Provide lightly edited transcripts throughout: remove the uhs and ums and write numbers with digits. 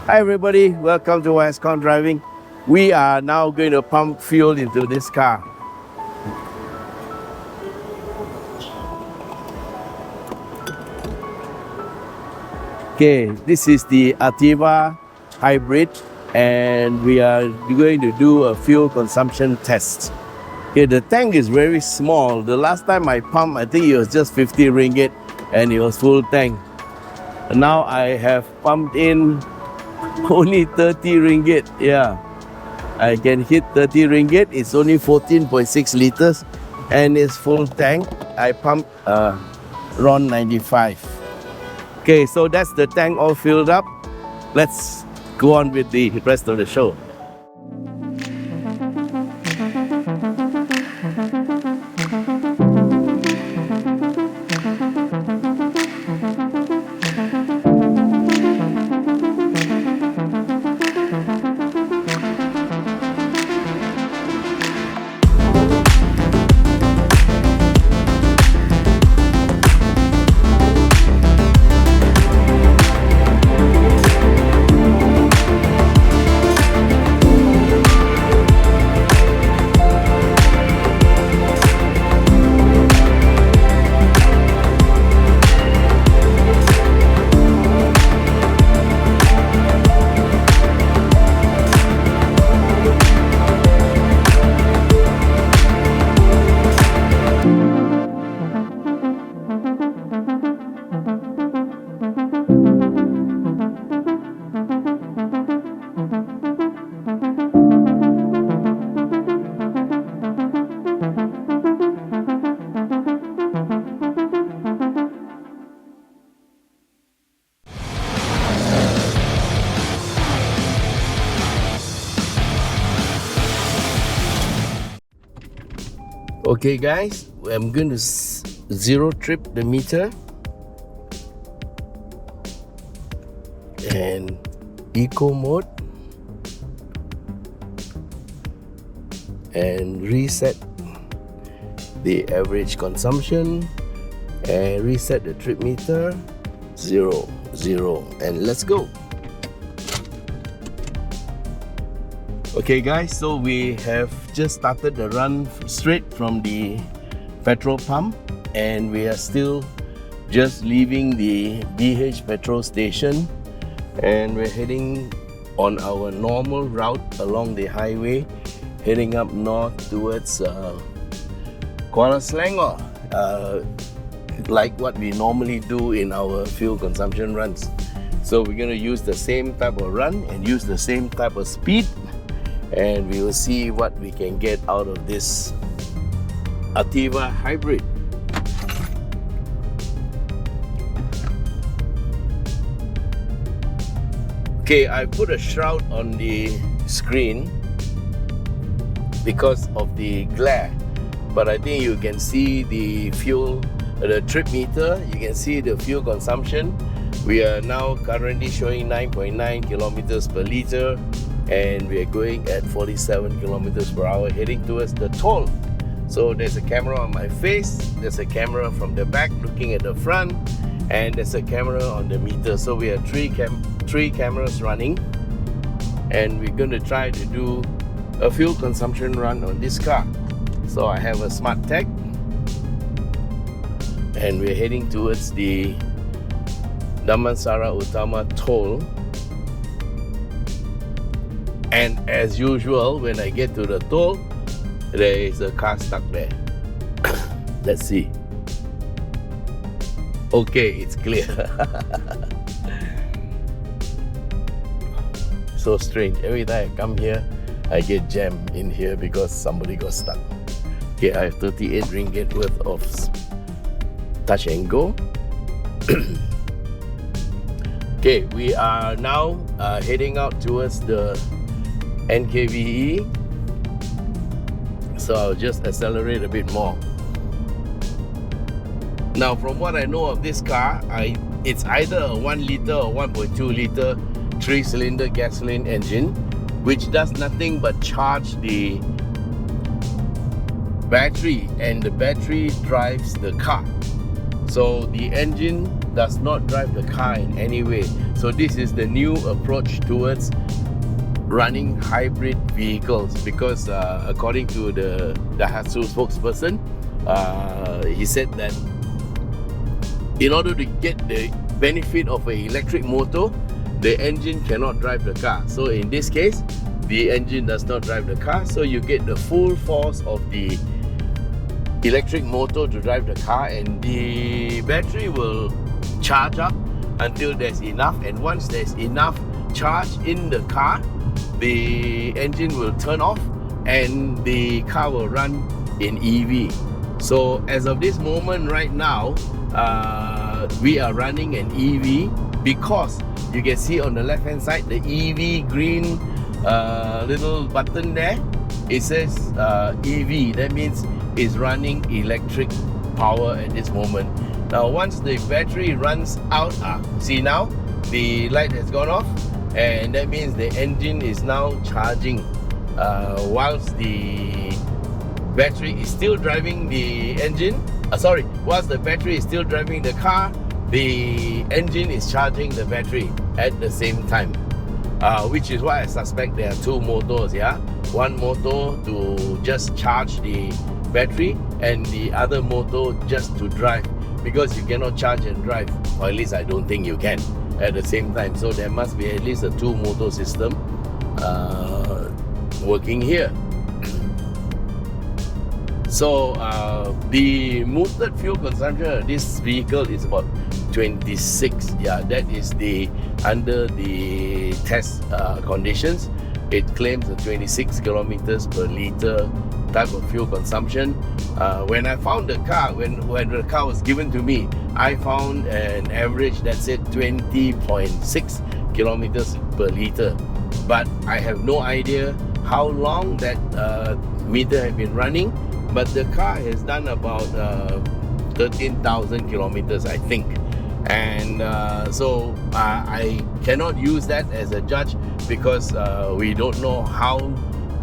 Hi everybody, welcome to Westcon Driving. We are now going to pump fuel into this car. Okay, this is the Ativa Hybrid and we are going to do a fuel consumption test. Okay, the tank is very small. The last time I pumped, I think it was just 50 ringgit and it was full tank. And now I have pumped in only 30 ringgit. Yeah, I can hit 30 ringgit. It's only 14.6 liters and it's full tank. I pumped RON 95. Okay, so that's the tank all filled up. Let's go on with the rest of the show. Okay guys, I'm going to zero trip the meter and eco mode and reset the average consumption and reset the trip meter 0 and let's go. Okay guys, so we have just started the run straight from the petrol pump and we are still just leaving the BH petrol station and we're heading on our normal route along the highway, heading up north towards Kuala Selangor, like what we normally do in our fuel consumption runs. So we're going to use the same type of run and use the same type of speed, and we will see what we can get out of this Ativa Hybrid. Okay, I put a shroud on the screen because of the glare, but I think you can see the fuel, the trip meter, you can see the fuel consumption. We are now currently showing 9.9 kilometers per liter and we are going at 47 kilometers per hour heading towards the toll. So there's a camera on my face, there's a camera from the back looking at the front, and there's a camera on the meter. So we have three cameras running, and we're going to try to do a fuel consumption run on this car. So I have a smart tag and we're heading towards the Damansara Utama toll. And as usual, when I get to the toll, there is a car stuck there. Let's see. Okay, it's clear. So strange. Every time I come here, I get jammed in here because somebody got stuck. Okay, I have 38 ringgit worth of touch and go. Okay, we are now heading out towards the NKVE, so I'll just accelerate a bit more. Now from what I know of this car, it's either a 1 liter or 1.2 liter 3-cylinder gasoline engine, which does nothing but charge the battery, and the battery drives the car. So the engine does not drive the car in any way. So this is the new approach towards running hybrid vehicles, because according to the Daihatsu spokesperson, he said that in order to get the benefit of an electric motor, the engine cannot drive the car. So in this case, the engine does not drive the car, so you get the full force of the electric motor to drive the car, and the battery will charge up until there's enough, and once there's enough charge in the car, the engine will turn off and the car will run in EV. So as of this moment right now, we are running an EV, because you can see on the left hand side the EV green little button there, it says EV. That means it's running electric power at this moment. Now once the battery runs out, see now the light has gone off, and that means the engine is now charging whilst the battery is still driving the engine. Whilst the battery is still driving the car, the engine is charging the battery at the same time, which is why I suspect there are two motors. One motor to just charge the battery, and the other motor just to drive, because you cannot charge and drive, or at least I don't think you can, at the same time. So there must be at least a two motor system working here. So the mooted fuel consumption of this vehicle is about 26. That is under the test conditions. It claims a 26 kilometers per liter type of fuel consumption. When I found the car, when the car was given to me, I found an average that said 20.6 kilometers per liter. But I have no idea how long that meter has been running. But the car has done about 13,000 kilometers, I think. And so I cannot use that as a judge, because we don't know how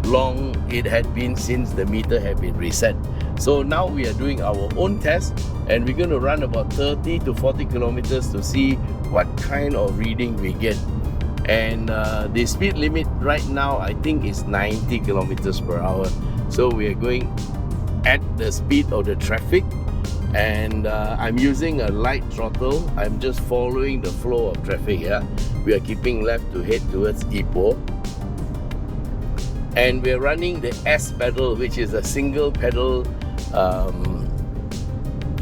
long it had been since the meter had been reset. So now we are doing our own test, and we're going to run about 30 to 40 kilometers to see what kind of reading we get. And the speed limit right now I think is 90 kilometers per hour. So we are going at the speed of the traffic, and I'm using a light throttle. I'm just following the flow of traffic here. We are keeping left to head towards Ipoh, and we're running the S pedal, which is a single pedal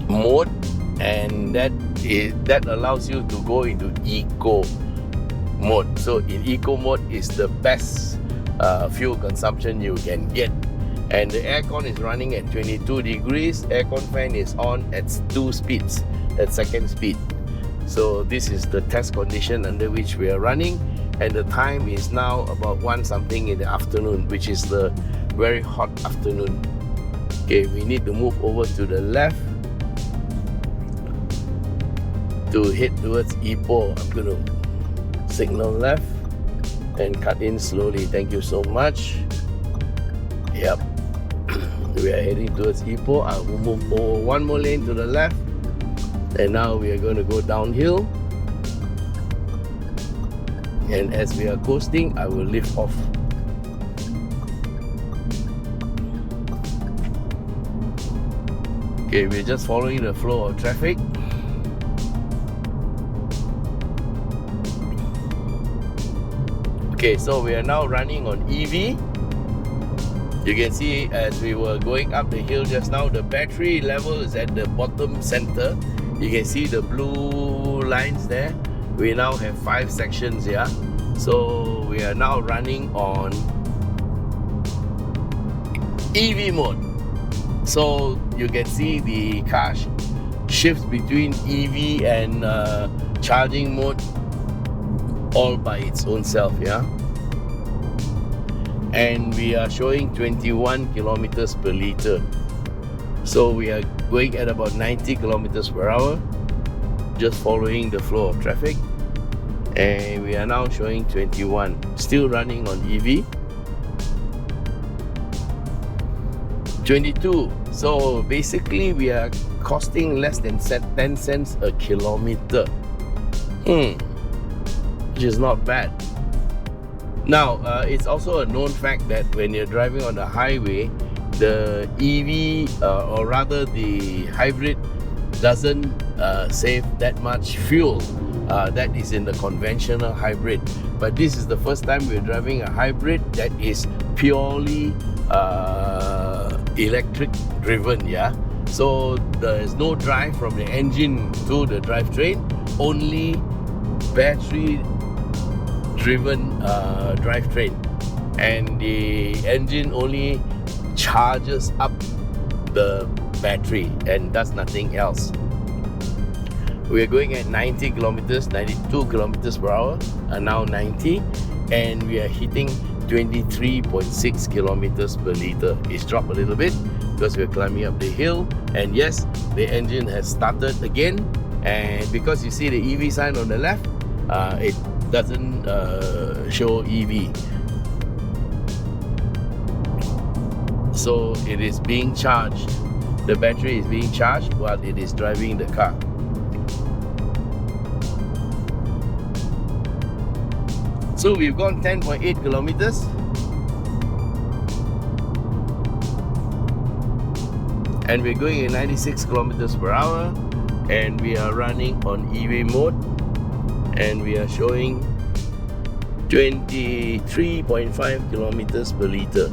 mode, and that allows you to go into eco mode. So in eco mode is the best fuel consumption you can get. And the aircon is running at 22 degrees. Aircon fan is on at 2 speeds, at second speed. So this is the test condition under which we are running, and the time is now about 1 something in the afternoon, which is the very hot afternoon. Okay, we need to move over to the left to head towards Ipoh. I'm going to signal left and cut in slowly. Thank you so much. Yep. We are heading towards Ipoh. I will move over 1 more lane to the left, and now we are going to go downhill. And as we are coasting, I will lift off. Okay, we're just following the flow of traffic. Okay, so we are now running on EV. You can see as we were going up the hill just now, the battery level is at the bottom center. You can see the blue lines there. We now have 5 sections here. So we are now running on EV mode. So you can see the car shifts between EV and charging mode all by its own self, and we are showing 21 kilometers per liter. So we are going at about 90 kilometers per hour, just following the flow of traffic, and we are now showing 21, still running on EV. 22. So basically we are costing less than 10 cents a kilometer. Which is not bad. Now, it's also a known fact that when you're driving on the highway, the EV, or rather the hybrid, doesn't save that much fuel that is in the conventional hybrid. But this is the first time we're driving a hybrid that is purely electric driven, yeah. So there's no drive from the engine to the drivetrain, only battery driven drivetrain, and the engine only charges up the battery and does nothing else. We're going at 90 kilometers, 92 kilometers per hour, and now 90, and we are hitting 23.6 kilometers per liter. It's dropped a little bit because we're climbing up the hill, and yes, the engine has started again. And because you see the EV sign on the left, it doesn't show EV. So it is being charged. The battery is being charged while it is driving the car. So we've gone 10.8 kilometers. And we're going at 96 kilometers per hour. And we are running on EV mode. And we are showing 23.5 kilometers per liter.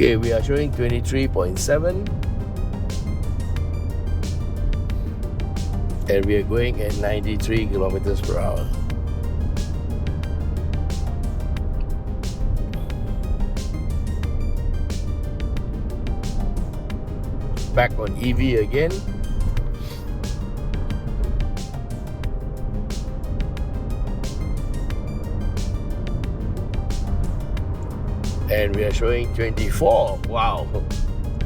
Okay, we are showing 23.7, and we are going at 93 kilometers per hour. Back on EV again. And we are showing 24. Wow,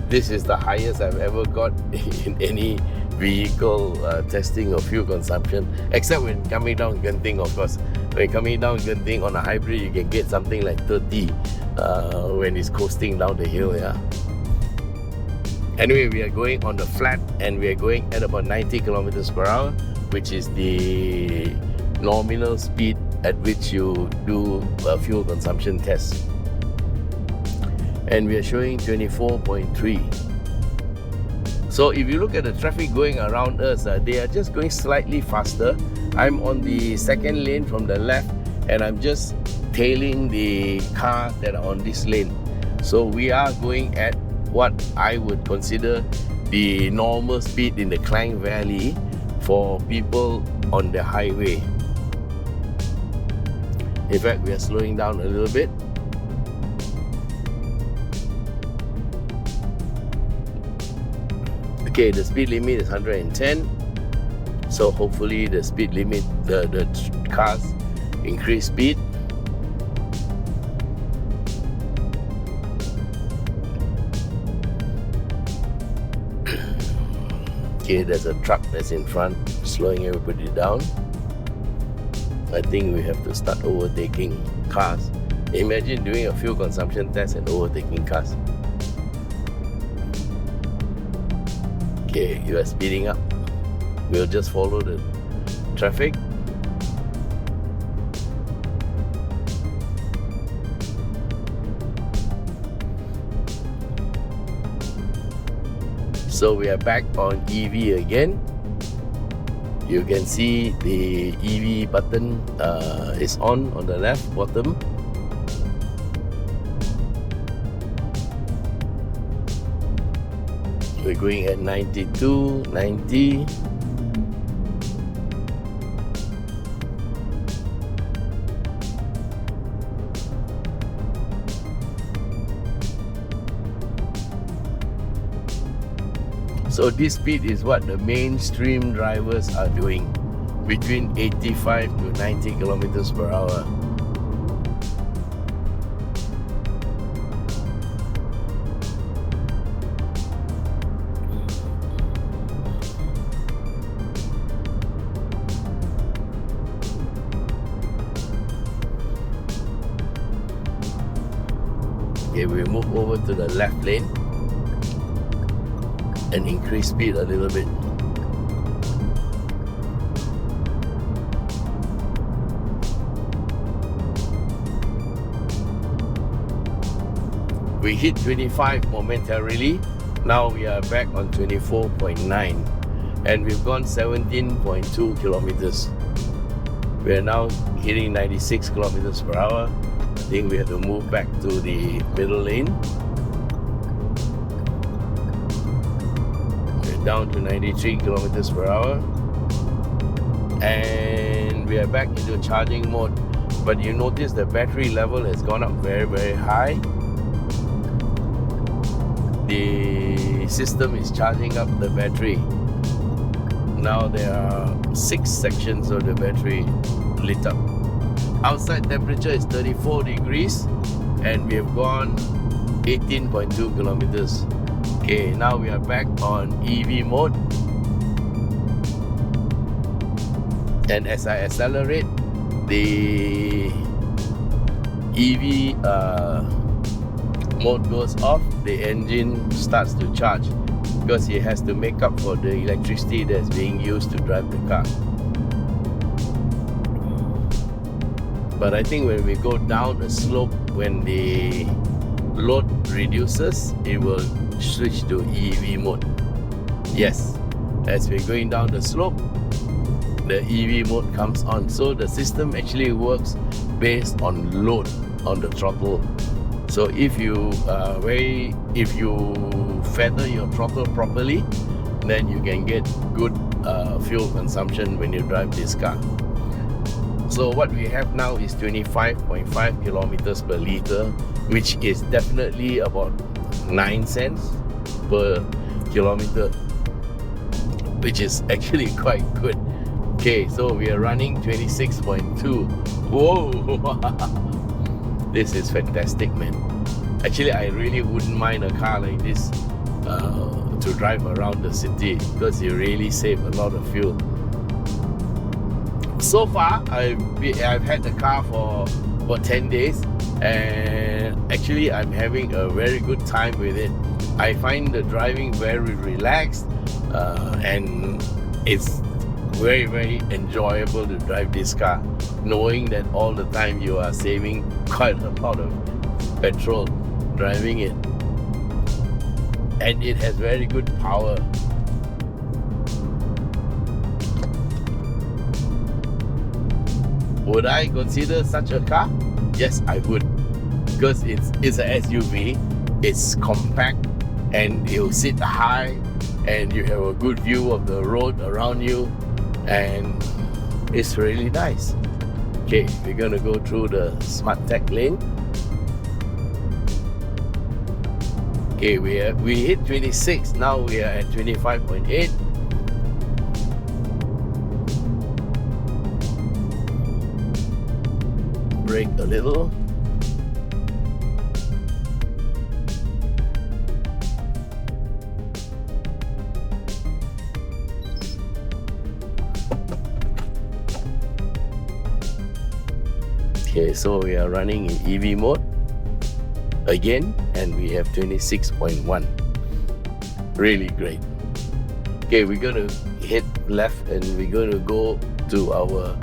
this is the highest I've ever got in any vehicle testing of fuel consumption, except when coming down Genting, of course. When coming down Genting on a hybrid, you can get something like 30 when it's coasting down the hill, yeah. Anyway, we are going on the flat, and we are going at about 90 kilometers per hour, which is the nominal speed at which you do a fuel consumption test. And we are showing 24.3. So if you look at the traffic going around us, they are just going slightly faster. I'm on the second lane from the left, and I'm just tailing the cars that are on this lane. So we are going at what I would consider the normal speed in the Klang Valley for people on the highway. In fact, we are slowing down a little bit. Okay, the speed limit is 110, so hopefully the speed limit, the cars increase speed. Okay, there's a truck that's in front, slowing everybody down. I think we have to start overtaking cars. Imagine doing a fuel consumption test and overtaking cars. Okay, you are speeding up. We'll just follow the traffic. So we are back on EV again. You can see the EV button is on the left bottom. We're going at 92, 90. So this speed is what the mainstream drivers are doing, between 85 to 90 kilometers per hour. Okay, we move over to the left lane and increase speed a little bit. We hit 25 momentarily. Now we are back on 24.9 and we've gone 17.2 kilometers. We are now hitting 96 kilometers per hour. I think we have to move back to the middle lane. We're down to 93 kilometers per hour. And we are back into charging mode. But you notice the battery level has gone up very, very high. The system is charging up the battery. Now there are 6 sections of the battery lit up. Outside temperature is 34 degrees and we have gone 18.2 kilometers. Okay, now we are back on EV mode. And as I accelerate, the EV mode goes off, the engine starts to charge because it has to make up for the electricity that's being used to drive the car. But I think when we go down a slope, when the load reduces, it will switch to EV mode. Yes, as we're going down the slope, the EV mode comes on. So the system actually works based on load on the throttle. So if you feather your throttle properly, then you can get good fuel consumption when you drive this car. So what we have now is 25.5 kilometers per liter, which is definitely about 9 cents per kilometer, which is actually quite good. Okay, so we are running 26.2. Whoa! This is fantastic, man. Actually, I really wouldn't mind a car like this to drive around the city because you really save a lot of fuel. So far, I've had the car for 10 days and actually I'm having a very good time with it. I find the driving very relaxed and it's very, very enjoyable to drive this car, knowing that all the time you are saving quite a lot of petrol driving it. And it has very good power. Would I consider such a car? Yes, I would. Because it's an SUV, it's compact, and it'll sit high, and you have a good view of the road around you, and it's really nice. Okay, we're gonna go through the Smart Tech lane. Okay, we hit 26, now we are at 25.8. Brake a little. Okay, so we are running in EV mode again and we have 26.1. Really great. Okay, we're gonna hit left and we're gonna go to our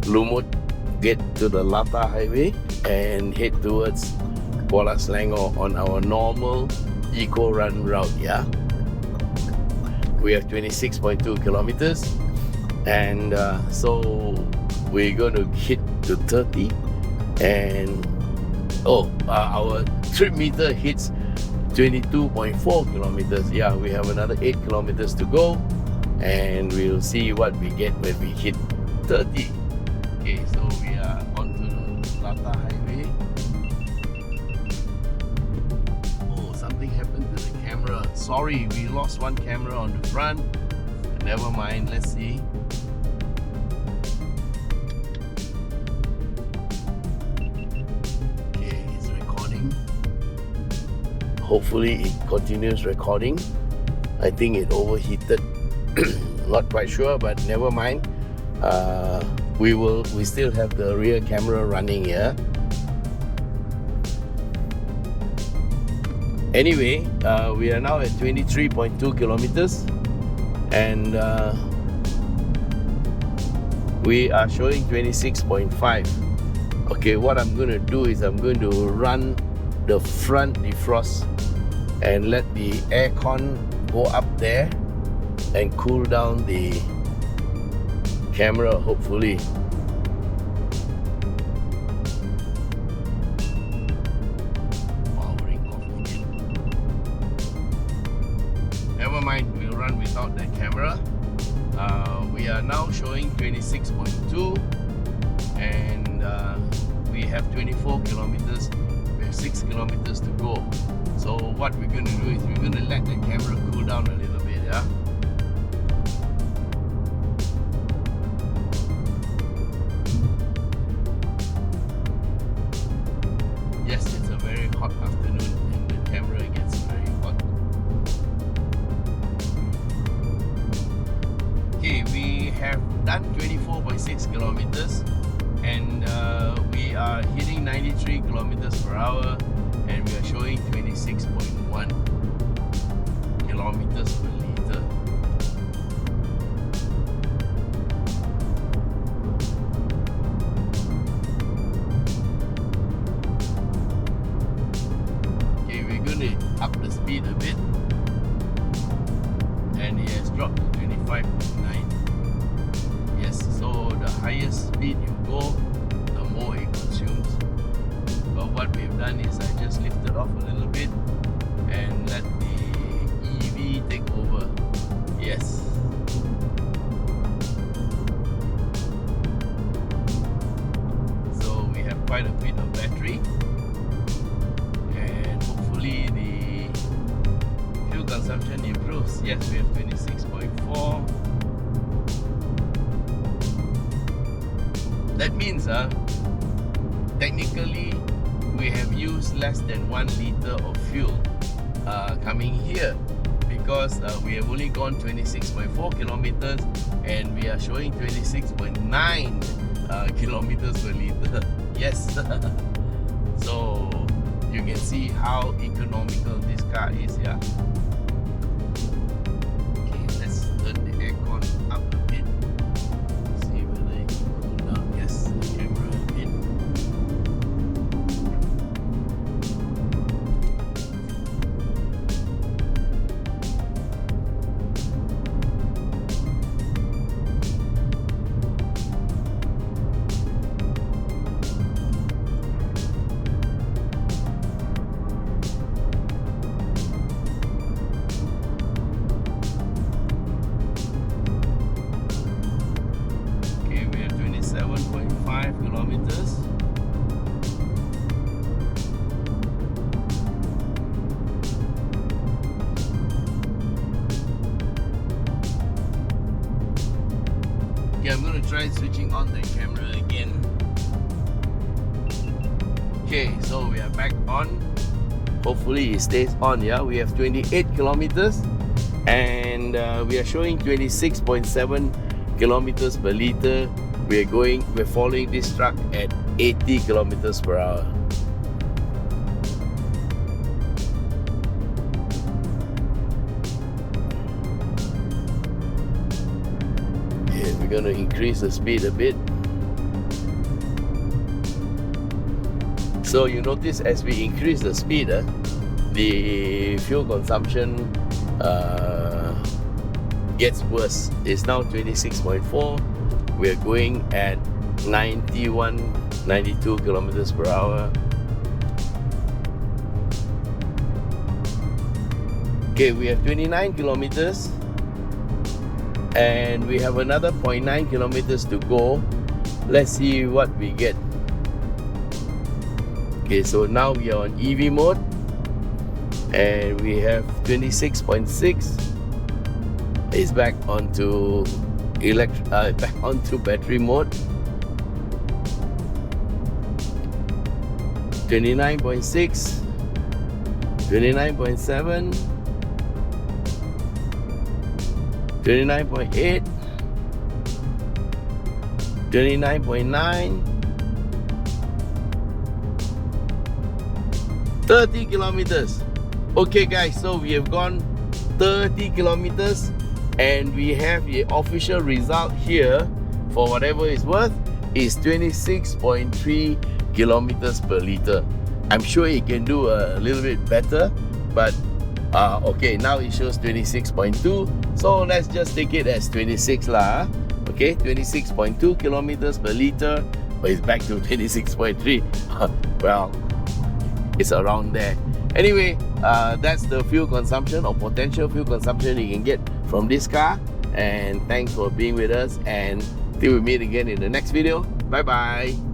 Lumut, get to the Lata Highway and head towards Kuala Selangor on our normal eco run route. Yeah, we have 26.2 kilometers and so we're going to hit to 30 and our trip meter hits 22.4 kilometers. Yeah, we have another 8 kilometers to go and we'll see what we get when we hit 30. Okay, so we are onto the Lata Highway. Oh, something happened to the camera. camera. Sorry, we lost one camera on the front. Never mind, let's see. Okay, it's recording. Hopefully it continues recording. I think it overheated. Not quite sure, but never mind. We still have the rear camera running here. Anyway, we are now at 23.2 kilometers and we are showing 26.5. Okay, what I'm going to do is I'm going to run the front defrost and let the aircon go up there and cool down the camera, hopefully. Powering off again. Never mind, we'll run without that camera. We are now showing 26.2 and we have 24 kilometers. We have 6 kilometers to go. So what we're going to do is we're going to let the camera cool down a little bit, yeah? Yes, it's a very hot afternoon and the camera gets very hot. Okay, we have done 24.6 kilometers and we are hitting 93 kilometers per hour and we are showing 26.1 kilometers per liter. Okay, we're going to up the speed a bit and it has dropped to 25.9. Yes, so the higher speed you go, the more it consumes. But what we've done is I just lifted off a little bit and let the EV take over. Yes. So we have quite a bit of battery and hopefully the fuel consumption improves. Yes, we have 26.4. That means technically we have used less than 1 liter of fuel coming here because we have only gone 26.4 kilometers and we are showing 26.9 kilometers per liter. Yes. So you can see how economical this car is, yeah. Okay, let's turn the aircon up a bit. See whether it can cool down. Yes, the camera a bit. Okay, we have 27.5 kilometers. Okay, I'm going to try switching on the camera again. Okay, so we are back on. Hopefully it stays on, yeah. We have 28 kilometers and we are showing 26.7 kilometers per liter. We're following this truck at 80 kilometers per hour. Okay, we're going to increase the speed a bit. So you notice as we increase the speed, the fuel consumption gets worse. It's now 26.4. We're going at 92 kilometers per hour. Okay, we have 29 kilometers and we have another 0.9 kilometers to go. Let's see what we get. Okay, so now we are on EV mode and we have 26.6. It's back onto back onto battery mode. 29.6, 29.7, 29.8, 29.9, 30 kilometers. Okay guys, so we have gone 30 kilometers and we have the official result here for whatever it's worth is 26.3 kilometers per liter. I'm sure it can do a little bit better, but okay, now it shows 26.2, so let's just take it as 26 lah. Okay, 26.2 kilometers per liter, but it's back to 26.3. Well, it's around there. Anyway, that's the fuel consumption or potential fuel consumption you can get from this car. And thanks for being with us, and till we meet again in the next video. Bye bye.